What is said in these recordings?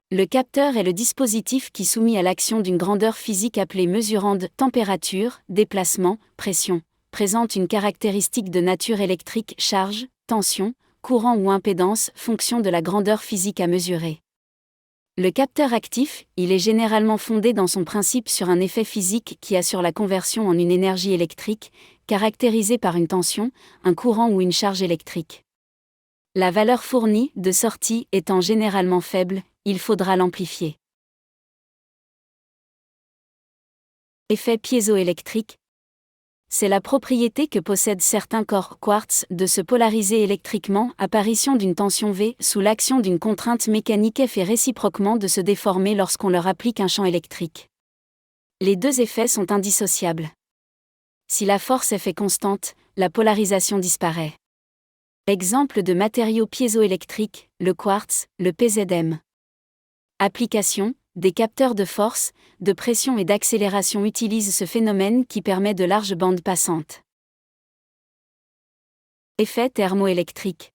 Le capteur est le dispositif qui, soumis à l'action d'une grandeur physique appelée mesurande, température, déplacement, pression, présente une caractéristique de nature électrique, charge, tension, courant ou impédance, fonction de la grandeur physique à mesurer. Le capteur actif, il est généralement fondé dans son principe sur un effet physique qui assure la conversion en une énergie électrique, caractérisée par une tension, un courant ou une charge électrique. La valeur fournie, de sortie, étant généralement faible, il faudra l'amplifier. Effet piézoélectrique. C'est la propriété que possèdent certains corps quartz de se polariser électriquement, apparition d'une tension V sous l'action d'une contrainte mécanique F et réciproquement de se déformer lorsqu'on leur applique un champ électrique. Les deux effets sont indissociables. Si la force F est constante, la polarisation disparaît. Exemple de matériaux piézoélectriques, le quartz, le PZM. Application, des capteurs de force, de pression et d'accélération utilisent ce phénomène qui permet de larges bandes passantes. Effet thermoélectrique.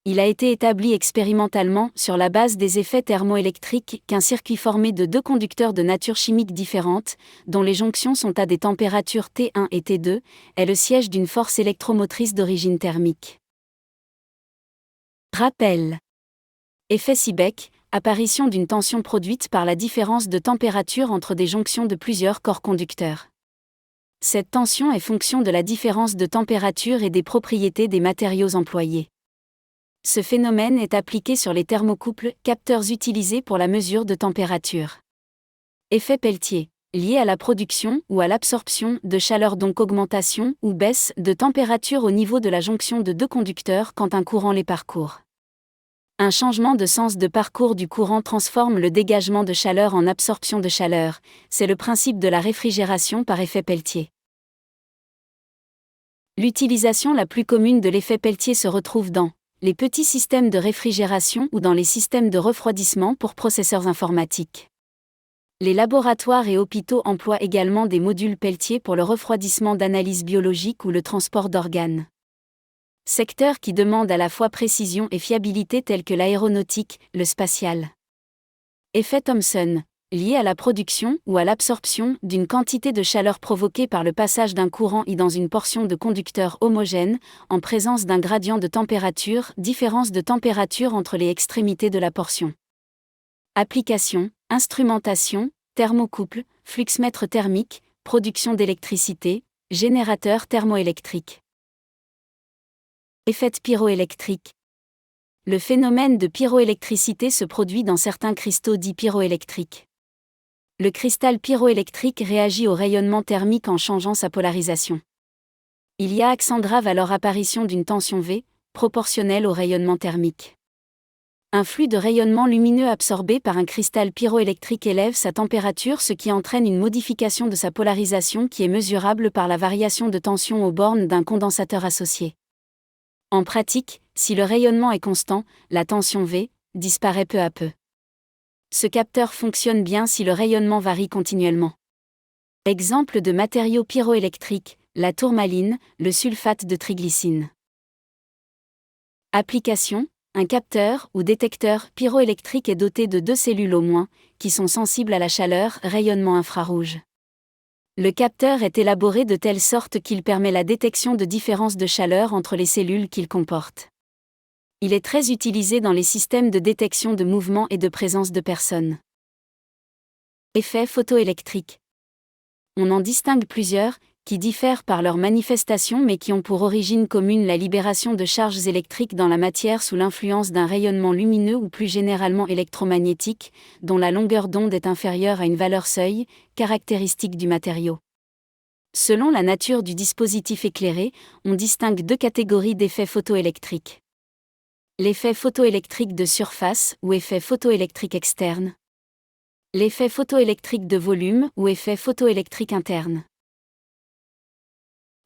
Il a été établi expérimentalement, sur la base des effets thermoélectriques, qu'un circuit formé de deux conducteurs de nature chimique différente, dont les jonctions sont à des températures T1 et T2, est le siège d'une force électromotrice d'origine thermique. Rappel. Effet Seebeck, apparition d'une tension produite par la différence de température entre des jonctions de plusieurs corps conducteurs. Cette tension est fonction de la différence de température et des propriétés des matériaux employés. Ce phénomène est appliqué sur les thermocouples, capteurs utilisés pour la mesure de température. Effet Peltier, lié à la production ou à l'absorption de chaleur, donc augmentation ou baisse de température au niveau de la jonction de deux conducteurs quand un courant les parcourt. Un changement de sens de parcours du courant transforme le dégagement de chaleur en absorption de chaleur, c'est le principe de la réfrigération par effet Peltier. L'utilisation la plus commune de l'effet Peltier se retrouve dans les petits systèmes de réfrigération ou dans les systèmes de refroidissement pour processeurs informatiques. Les laboratoires et hôpitaux emploient également des modules Peltier pour le refroidissement d'analyses biologiques ou le transport d'organes. Secteurs qui demandent à la fois précision et fiabilité tels que l'aéronautique, le spatial. Effet Thomson, lié à la production ou à l'absorption d'une quantité de chaleur provoquée par le passage d'un courant I dans une portion de conducteur homogène, en présence d'un gradient de température, différence de température entre les extrémités de la portion. Application, instrumentation, thermocouple, fluxmètre thermique, production d'électricité, générateur thermoélectrique. Effet pyroélectrique. Le phénomène de pyroélectricité se produit dans certains cristaux dits pyroélectriques. Le cristal pyroélectrique réagit au rayonnement thermique en changeant sa polarisation. Il y a accent grave à leur apparition d'une tension V, proportionnelle au rayonnement thermique. Un flux de rayonnement lumineux absorbé par un cristal pyroélectrique élève sa température, ce qui entraîne une modification de sa polarisation qui est mesurable par la variation de tension aux bornes d'un condensateur associé. En pratique, si le rayonnement est constant, la tension V disparaît peu à peu. Ce capteur fonctionne bien si le rayonnement varie continuellement. Exemple de matériaux pyroélectriques, la tourmaline, le sulfate de triglycine. Application, un capteur ou détecteur pyroélectrique est doté de deux cellules au moins, qui sont sensibles à la chaleur, rayonnement infrarouge. Le capteur est élaboré de telle sorte qu'il permet la détection de différences de chaleur entre les cellules qu'il comporte. Il est très utilisé dans les systèmes de détection de mouvement et de présence de personnes. Effet photoélectrique. On en distingue plusieurs, qui diffèrent par leur manifestation mais qui ont pour origine commune la libération de charges électriques dans la matière sous l'influence d'un rayonnement lumineux ou plus généralement électromagnétique, dont la longueur d'onde est inférieure à une valeur seuil, caractéristique du matériau. Selon la nature du dispositif éclairé, on distingue deux catégories d'effets photoélectriques. L'effet photoélectrique de surface ou effet photoélectrique externe. L'effet photoélectrique de volume ou effet photoélectrique interne.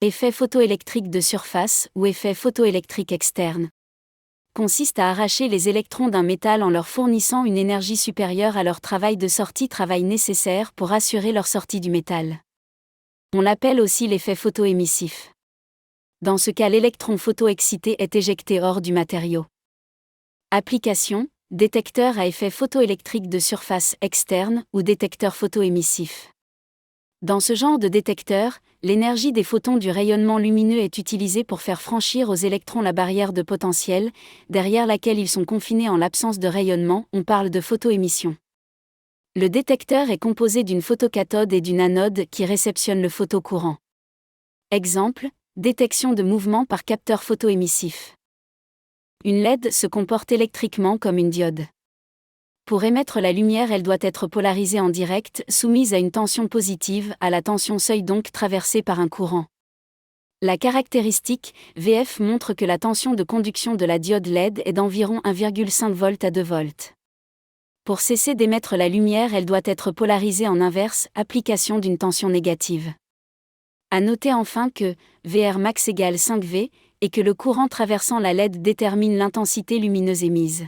Effet photoélectrique de surface ou effet photoélectrique externe consiste à arracher les électrons d'un métal en leur fournissant une énergie supérieure à leur travail de sortie, travail nécessaire pour assurer leur sortie du métal. On l'appelle aussi l'effet photoémissif. Dans ce cas, l'électron photoexcité est éjecté hors du matériau. Application, détecteur à effet photoélectrique de surface externe ou détecteur photoémissif. Dans ce genre de détecteur, l'énergie des photons du rayonnement lumineux est utilisée pour faire franchir aux électrons la barrière de potentiel, derrière laquelle ils sont confinés en l'absence de rayonnement, on parle de photoémission. Le détecteur est composé d'une photocathode et d'une anode qui réceptionnent le photocourant. Exemple, détection de mouvement par capteur photoémissif. Une LED se comporte électriquement comme une diode. Pour émettre la lumière, elle doit être polarisée en direct, soumise à une tension positive, à la tension seuil donc traversée par un courant. La caractéristique, VF montre que la tension de conduction de la diode LED est d'environ 1,5 V à 2 V. Pour cesser d'émettre la lumière, elle doit être polarisée en inverse, application d'une tension négative. À noter enfin que VR max égale 5 V, et que le courant traversant la LED détermine l'intensité lumineuse émise.